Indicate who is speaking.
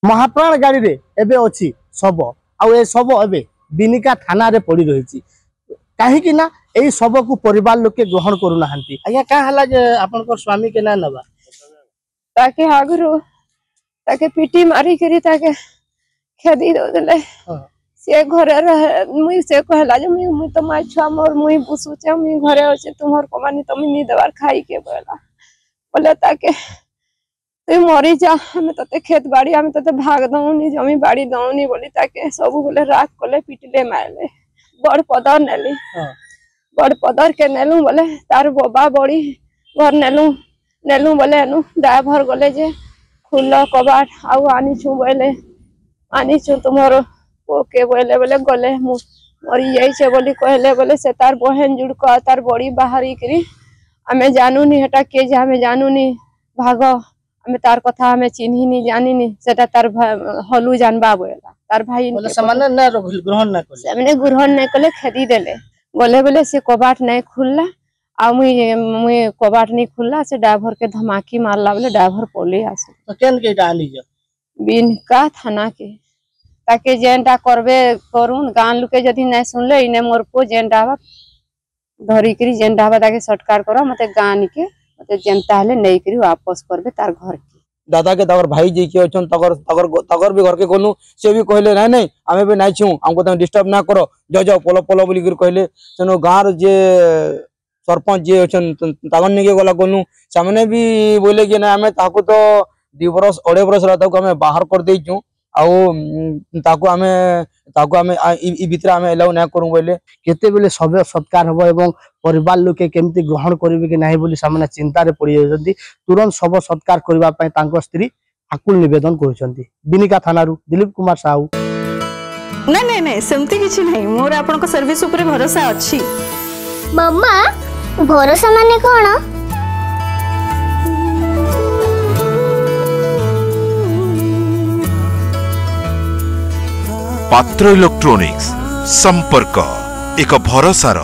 Speaker 1: महाप्राण गाड़ी रे एबे अछि शव आउ ए शव एबे बिनिका थाना रे पड़ी रही कहीं ना यही शव को परिवार लोग के ग्रहण करू नाहंती आज्ञा का हला जे आपन स्वामी के ना नबा
Speaker 2: ताके आगरू ताके पिटी मारी करी ताके खेदी दले से घरे रह मुई से कहला जे मुई तो माय छुआ मोर मुई बुसुचे मुई घरे होचे तुमर कमानी तुम नी देवार खाई के बोले ताके तू मरी जा हमें तते खेत बाड़ी हमें तते भाग दउनी जमी बाड़ी दउनी बोली ताके सब बोले रात कोले पिटले मारले बड़ पदर नेली बड़ पदर के नेलू बोले तार बाबा बड़ी घर नेलू बोले एनु ड्राइवर गले जे खुल्ला कबाट आउ आनी छु बोले आनी छु तुमरो ओके बोले बोले गले मरी जाई छे बोली कहले बोले से तार बहन जुड़का तार बड़ी बाहरी करी हमें जानू नी हटा के जे हमें जानू नी भागो हमें तार कथा हमें चिन्ही नी जानी नी सेटा तार हलू जानबा बोला तार भाई
Speaker 1: बोले सामान्य ना ग्रहण ना करले
Speaker 2: हमने ग्रहण नहीं कले खेदी देले बोले बोले से कबाट नहीं खुलला आ मुई कबाट नहीं खुलला से ड्राइवर के धमाकी मारला बोले ड्राइवर पोली आसे
Speaker 1: तो केन के डाली जा
Speaker 2: बिनका थाना के ताकि जेनटा करबे करून गान लुके जदी नहीं सुनले इने मोर को जेनटा धरी करी जेनटा ताकि सटकार करो मते गान के मते जनता हले नहीं करी वापस करबे तार घर के
Speaker 3: दादा के तगर भाई जी के अछन तगर भी घर के कोनु से भी कहले नहीं नहीं हमें भी नहीं छु हमको तुम डिस्टर्ब ना करो जाओ पोलो पोलो बोली कर कहले सेनो गार जे सरपंच जे अछन तगन ने के गला कोनु सामने भी बोले कि ना हमें ताको तो 2 बरस 2.5 बरस रहता को हमें बाहर कर दे छु ताको हमें ई भीतर हमें एलाउ ना करू बोले
Speaker 1: केते बेले सब सत्कार हबो एवं परिवार लोग के केमती ग्रहण करिवे कि नाही बोली सामने चिंता रे पड़ी जदी तुरंत सब सत्कार करबा पय तांको स्त्री आकुल निवेदन करूछंती बिनिका थाना रु दिलीप कुमार साहू
Speaker 4: नहीं नहीं नहीं सेमती किछि नहीं मोर आपन को सर्विस ऊपर भरोसा अछि
Speaker 5: मम्मा भरोसा माने कोन
Speaker 6: पात्र इलेक्ट्रॉनिक्स संपर्क एक भरोसार